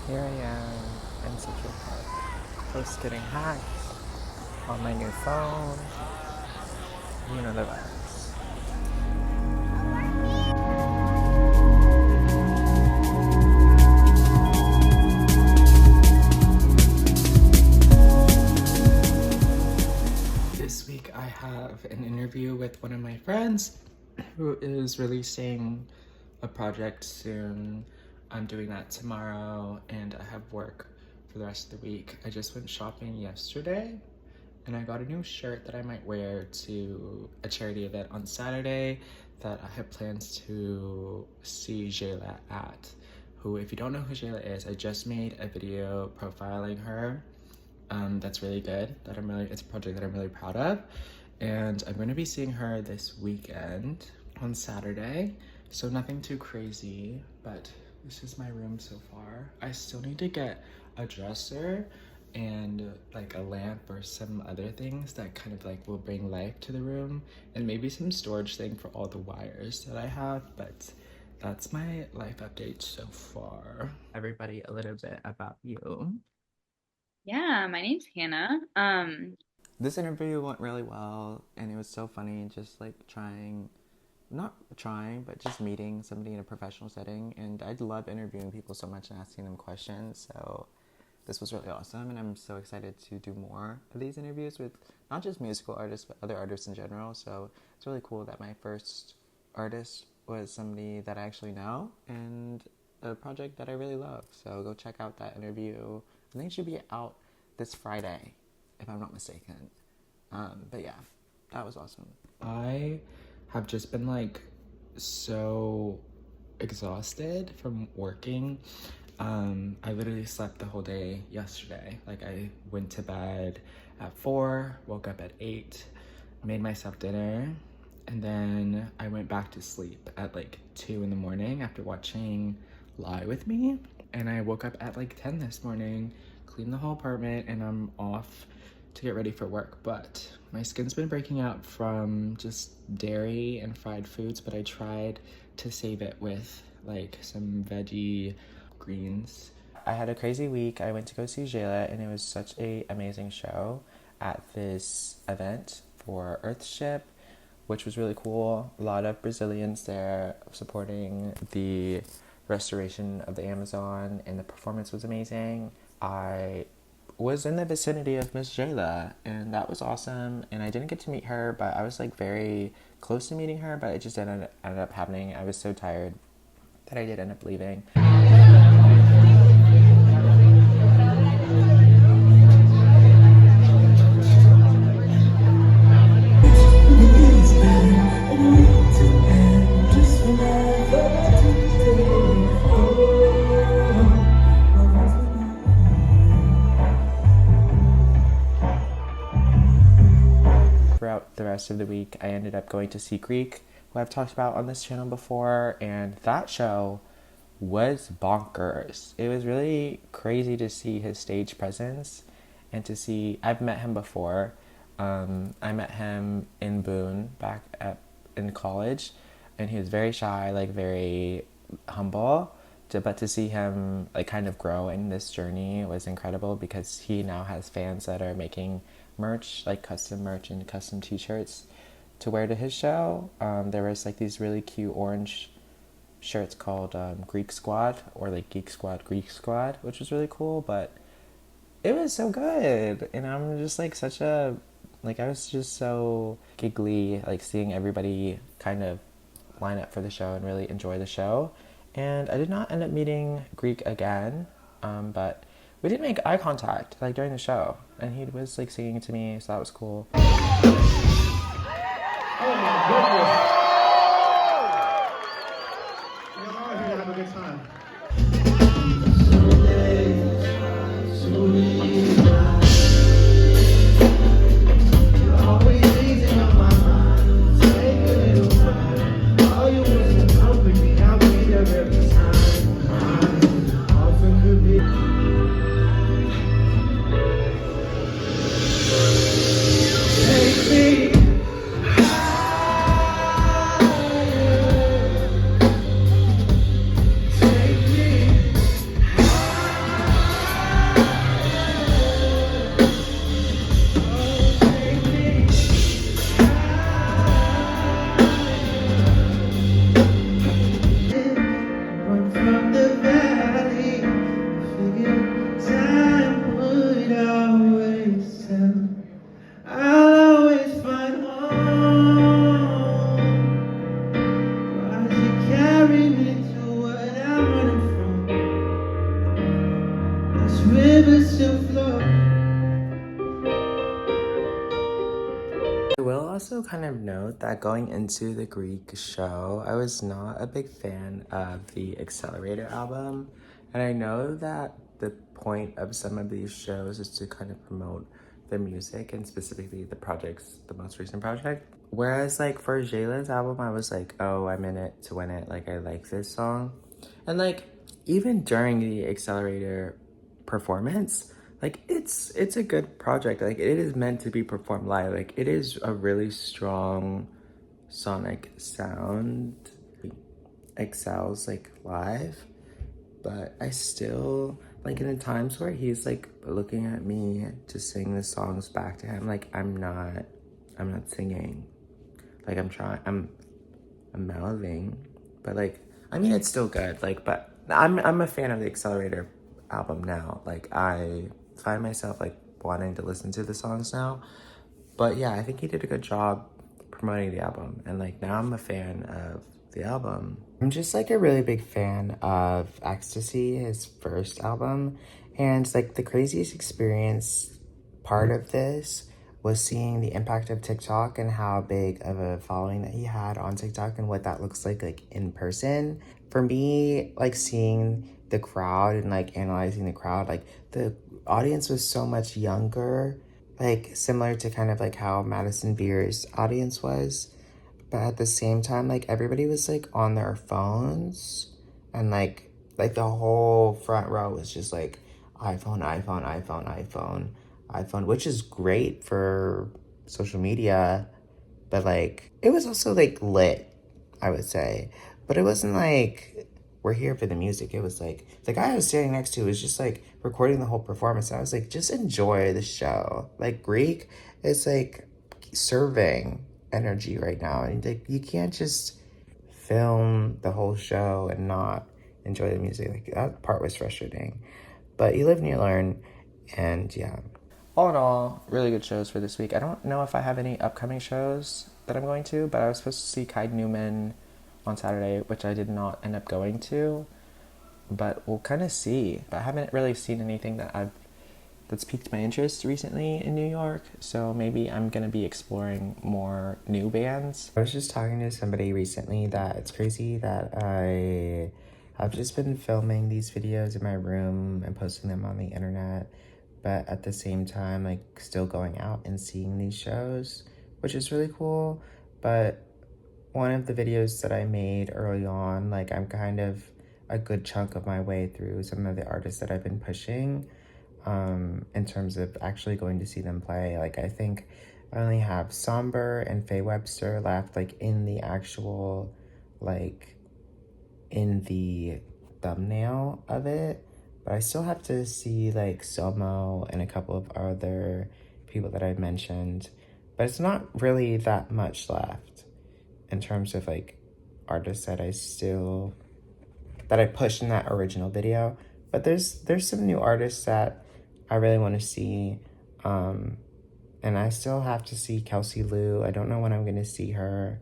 Here I am in Central Park, close to getting hacked on my new phone. You know the vibes. This week I have an interview with one of my friends who is releasing a project soon. I'm doing that tomorrow and I have work for the rest of the week. I just went shopping yesterday and I got a new shirt that I might wear to a charity event on Saturday that I have plans to see Jayla at. Who, if you don't know who Jayla is, I just made a video profiling her. That's really good. It's a project that I'm really proud of. And I'm going to be seeing her this weekend on Saturday. So nothing too crazy, but this is my room so far. I still need to get a dresser and like a lamp or some other things that kind of like will bring life to the room, and maybe some storage thing for all the wires that I have, but that's my life update so far. Everybody, a little bit about you. Yeah, my name's Hannah. This interview went really well and it was so funny just like but just meeting somebody in a professional setting, and I love interviewing people so much and asking them questions, so this was really awesome and I'm so excited to do more of these interviews with not just musical artists but other artists in general. So it's really cool that my first artist was somebody that I actually know and a project that I really love. So go check out that interview. I think it should be out this Friday if I'm not mistaken. But yeah, that was awesome. I have just been like so exhausted from working. I literally slept the whole day yesterday. Like I went to bed at 4, woke up at 8, made myself dinner, and then I went back to sleep at like 2 in the morning after watching Lie With Me. And I woke up at like 10 this morning, cleaned the whole apartment, and I'm off to get ready for work. But my skin's been breaking out from just dairy and fried foods, but I tried to save it with like some veggie greens. I had a crazy week. I went to go see Jayla and it was such a amazing show at this event for Earthship, which was really cool. A lot of Brazilians there supporting the restoration of the Amazon, and the performance was amazing. I was in the vicinity of Miss Jayla, and that was awesome. And I didn't get to meet her, but I was like very close to meeting her, but it just didn't end up happening. I was so tired that I did end up leaving. Throughout the rest of the week, I ended up going to see Greek, who I've talked about on this channel before, and that show was bonkers. It was really crazy to see his stage presence and to see, I've met him before. I met him in Boone in college, and he was very shy, like very humble. But to see him like kind of grow in this journey was incredible, because he now has fans that are making merch, like custom merch and custom t-shirts to wear to his show. There was like these really cute orange shirts called Greek Squad, or like Geek Squad, Greek Squad, which was really cool. But it was so good, and I'm just like I was just so giggly, like seeing everybody kind of line up for the show and really enjoy the show. And I did not end up meeting Greek again, but we did make eye contact like during the show, and he was like singing to me, so that was cool. Oh my goodness. Y'all are here to have a good time. rivers still flow. I will also kind of note that going into the Greek show, I was not a big fan of the Accelerator album. And I know that the point of some of these shows is to kind of promote the music and specifically the projects, the most recent project. Whereas like for Jayla's album, I was like, oh, I'm in it to win it. Like I like this song. And like even during the Accelerator performance, like it's a good project. Like it is meant to be performed live. Like it is a really strong sonic sound. Excels like live, but I still like in the times where he's like looking at me to sing the songs back to him, like I'm not singing. Like I'm mouthing, but like I mean it's still good. Like but I'm a fan of the Accelerator album now. Like I find myself like wanting to listen to the songs now. But yeah, I think he did a good job promoting the album, and like now I'm a fan of the album. I'm just like a really big fan of Ecstasy, his first album, and like the craziest experience part of this was seeing the impact of TikTok and how big of a following that he had on TikTok and what that looks like in person. For me, like seeing the crowd and like analyzing the crowd, like the audience was so much younger, like similar to kind of like how Madison Beer's audience was. But at the same time, like everybody was like on their phones and like the whole front row was just like iPhone, iPhone, iPhone, iPhone, iPhone, which is great for social media, but like it was also like lit, I would say. But it wasn't like we're here for the music. It was like the guy I was standing next to was just like recording the whole performance. And I was like, just enjoy the show. Like Greek is like serving energy right now. And like you can't just film the whole show and not enjoy the music. Like that part was frustrating. But you live and you learn, and yeah. All in all, really good shows for this week. I don't know if I have any upcoming shows that I'm going to, but I was supposed to see Kai Newman on Saturday, which I did not end up going to. But we'll kind of see. But I haven't really seen anything that's piqued my interest recently in New York, so maybe I'm gonna be exploring more new bands. I was just talking to somebody recently that it's crazy that I've just been filming these videos in my room and posting them on the internet, but at the same time like still going out and seeing these shows, which is really cool. But one of the videos that I made early on, like I'm kind of a good chunk of my way through some of the artists that I've been pushing in terms of actually going to see them play. Like I think I only have Somber and Faye Webster left, like in the actual, like in the thumbnail of it, but I still have to see like Somo and a couple of other people that I mentioned, but it's not really that much left in terms of like artists that I pushed in that original video. But there's some new artists that I really want to see, and I still have to see Kelsey Lou. I don't know when I'm going to see her,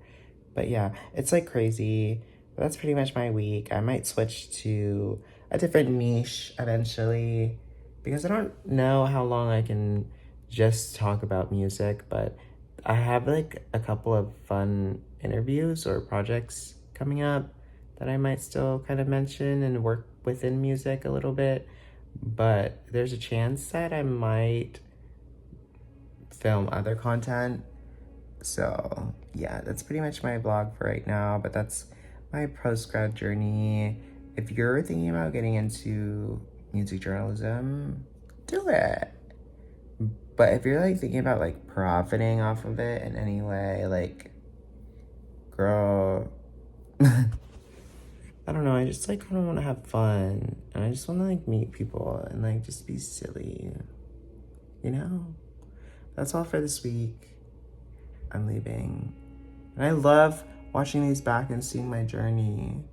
but yeah, it's like crazy. But that's pretty much my week. I might switch to a different niche eventually, because I don't know how long I can just talk about music, but I have like a couple of fun interviews or projects coming up that I might still kind of mention and work within music a little bit. But there's a chance that I might film other content. So yeah, that's pretty much my vlog for right now, but that's my post-grad journey. If you're thinking about getting into music journalism, do it. But if you're like thinking about like profiting off of it in any way, like, girl, I don't know, I just like kind of want to have fun, and I just want to like meet people and like just be silly, you know? That's all for this week. I'm leaving. And I love watching these back and seeing my journey.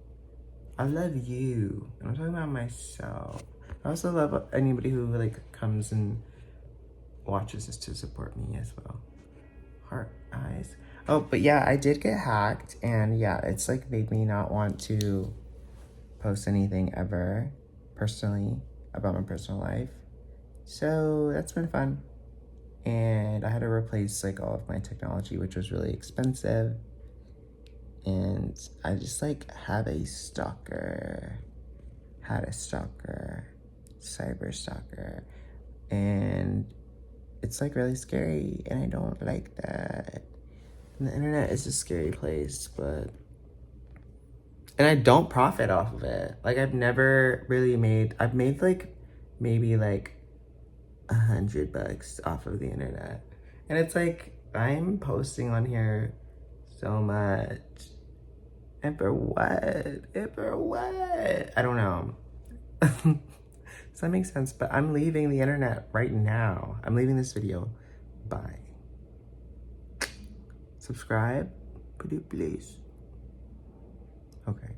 I love you. And I'm talking about myself. I also love anybody who like comes and watches this to support me as well. Heart eyes. Oh, but yeah, I did get hacked, and yeah, it's like made me not want to post anything ever, personally. about my personal life. So that's been fun. And I had to replace like all of my technology, which was really expensive. And I just like had a stalker, cyber stalker. And it's like really scary, and I don't like that. And the internet is a scary place, and I don't profit off of it. Like I've made like maybe like $100 off of the internet. And it's like, I'm posting on here so much. And for what? I don't know. Does that make sense? But I'm leaving the internet right now. I'm leaving this video. Bye. Subscribe, please. Okay.